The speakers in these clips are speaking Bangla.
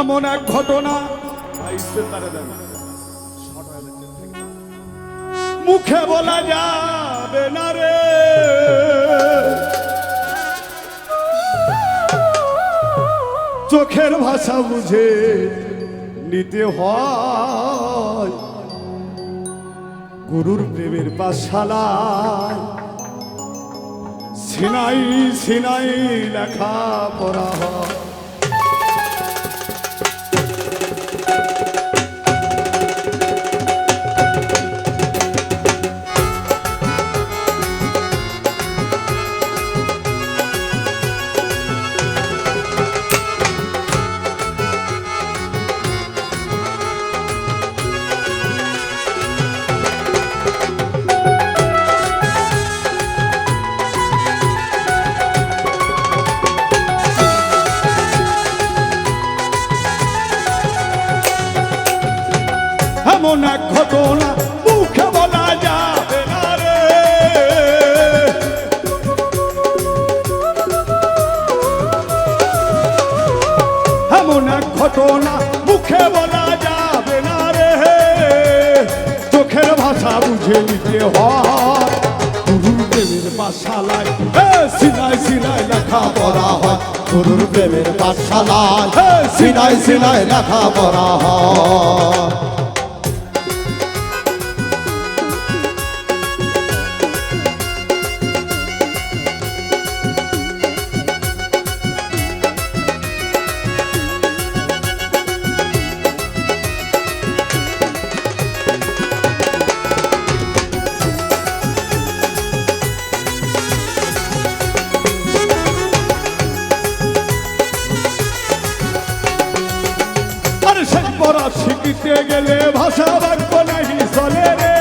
এমন এক ঘটনা মুখে বলা যাবে না রে, চোখের ভাষা বুঝে নিতে হয়। গুরুর প্রেমের পাঠশালায় সিনাই সিনাই লেখা পড়া হয়। এমন এক ঘটনা মুখে বলা যাবে না রে, এমন এক ঘটনা মুখে বলা যাবে না রে, চোখের ভাষা বুঝে নিতে হয়। গুরুর প্রেমের পাঠশালায় সিনাই সিনাই লেখা পড়া হয়। গুরুর প্রেমের পাঠশালায় সিনাই সিনাই লেখা পড়া হয়। পড়া শিখতে গেলে ভাষা বাক্য নাহি চলে রে,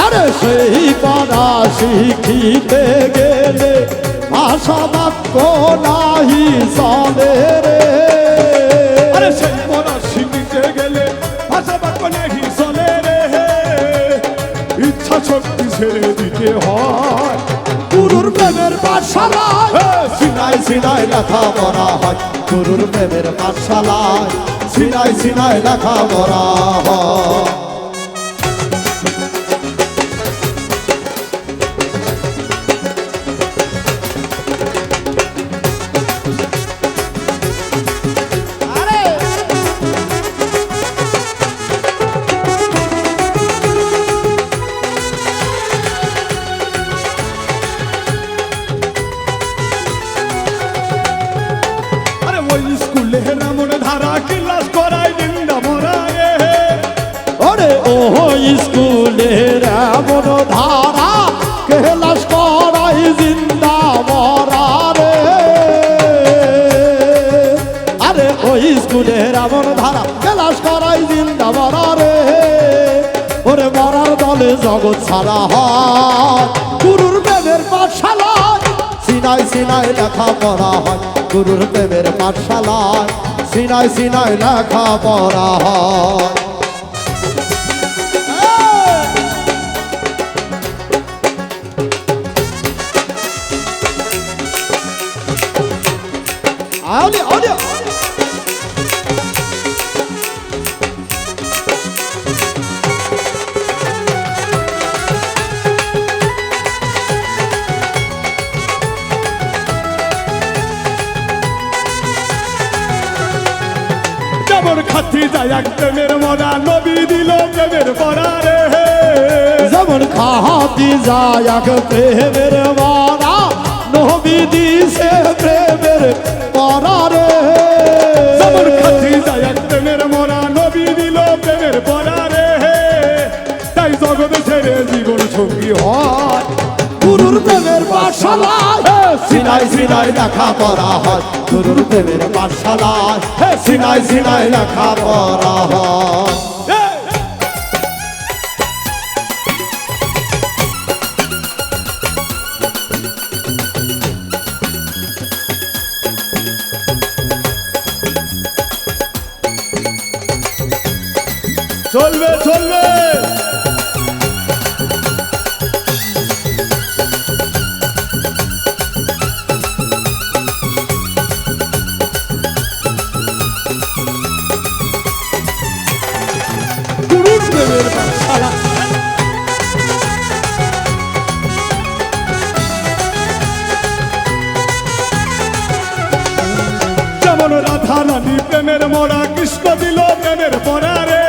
আরে সেই পড়া শিখিতে গেলে ভাষা বাক্য নাহি চলে রে, আরে সেই পড়া শিখতে গেলে ভাষা বাক্য নাহি চলে রে, ইচ্ছা শক্তি ছেড়ে দিতে হয়। গুরুর প্রেমের পাঠশালায় সিনাই সিনাই লেখা পড়া হয়। গুরুর প্রেমের পাঠশালায় সিনাই সিনাই লেখা পড়া হয়। স্কুলে এমন ধারা ক্লাস করাই জিন্দা মরা রে, ওরে ও স্কুলের এমন ধারা ক্লাস করাই জিন্দা মরা রে, আরে ওই স্কুলের এমন ধারা ক্লাস করাই জিন্দা মরা রে, ওরে মরার দলে জগৎ ছাড়া হয়। গুরুর প্রেমের পাঠশালায় সিনাই সিনাই লেখা পড়া হয়। গুরুর প্রেমের পাঠশালায় সিনাই সিনাই লেখা পড়া হয়। আউলি আউলি যেমন খাতি যায় এক প্রেমের মরা নবী দিল প্রেমের পড়া রে, যেমন খাতি যায় এক প্রেমের মরা নবী দিছে প্রেমের পড়া রে, যেমন খাতি যায় এক প্রেমের মরা নবী দিল প্রেমের পড়া রে, তাই জগৎ ছেড়ে জীবন সঙ্গী হয়। গুরুর প্রেমের পাঠশালায় সিনাই সিনাই লেখা পড়া হয়। গুরুর প্রেমের পাঠশালায় সিনাই সিনাই লেখা পড়া হয়। চলবে চলবে। প্রেমের মোড়া কৃষ্ণ দিল প্রেমের পরা রে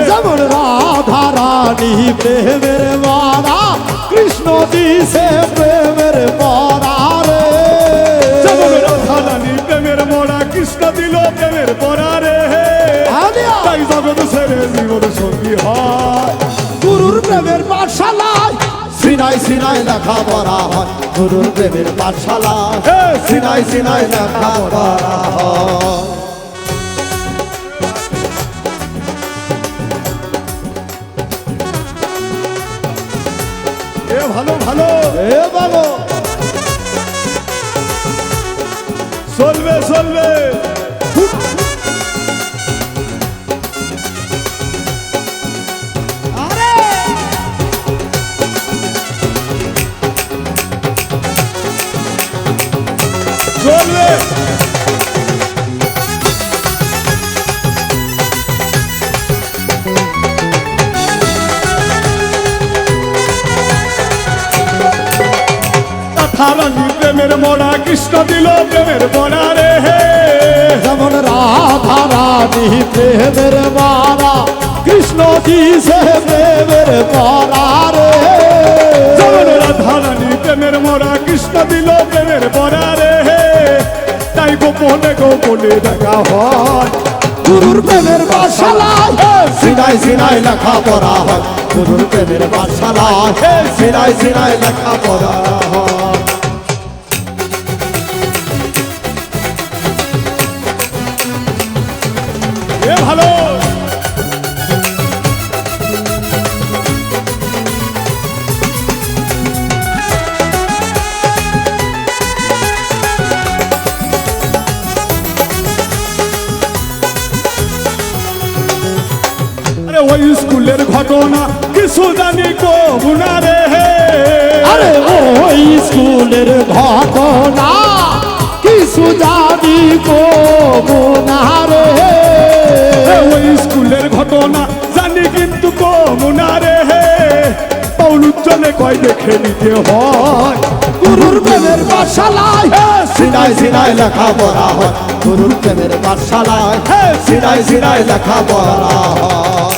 যেমন রাধা রানী প্রেমের মারা কৃষ্ণ দিছে প্রেমের পরা রে যেমন রাধা রানী প্রেমের মোড়া কৃষ্ণ দিল প্রেমের পরা রে তাই জগৎ ছেড়ে জীবন সঙ্গী হয় গুরুর প্রেমের পাঠশালায় সিনাই সিনাই লেখা পড়া হয় গুরুর প্রেমের পাঠশালায় সিনাই সিনাই লেখা পড়া হয় এ ভালো ভালো এ বাবু চলবে চলবে চলবে রানী প্রেমের মোড়া কৃষ্ণ দিল প্রেমের পরা রে যেমন রাধা রানী প্রেমের মারা কৃষ্ণ দিছে প্রেমের পরা রে যেমন রাধা রানী প্রেমের মোড়া কৃষ্ণ দিল প্রেমের পরা রে তাই গোপনে গোপনে দেখা হয় গুরুর প্রেমের পাঠশালায় সিনাই সিনাই লেখা পড়া হয় গুরুর প্রেমের পাঠশালায় সিনাই সিনাই লেখা পড়া হয় এ ভালো আরে ওই স্কুলের ঘটনা কিছু জানি কো গুনা রে আরে ওই স্কুলের ঘটনা কিছু জানি কোনারে ওই স্কুলের ঘটনা জানি কিন্তু কমুনা রে পৌলুজ্জলে কয় দেখে নিতে হয় গুরুর প্রেমের পাঠশালায় সিনাই সিনাই লেখা পড়া হয় গুরুর প্রেমের পাঠশালায় সিনাই সিনাই লেখা পড়া হয়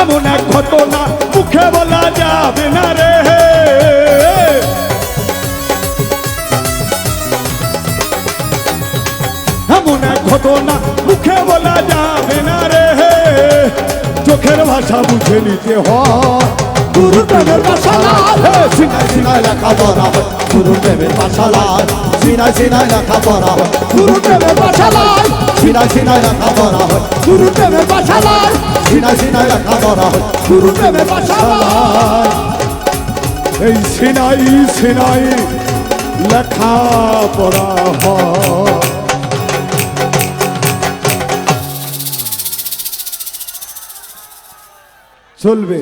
এমন এক ঘটনা মুখে বলা যাবে না রে এমন এক ঘটনা মুখে বলা যাবে না রে চোখের ভাষা বুঝে নিতে হয় গুরুর প্রেমের পাঠশালায় সিনাই সিনাই লেখা পড়া হয় গুরুর প্রেমের পাঠশালায় সিনাই সিনাই লেখা পড়া হয় গুরুর প্রেমের পাঠশালায় সিনাই সিনাই লেখা পড়া হয় গুরুর প্রেমের পাঠশালায় সিনাই সিনাই লেখা পড়া হয় গুরুর প্রেমের পাঠশালায় এই সিনাই সিনাই লেখা পড়া হয় চলবে।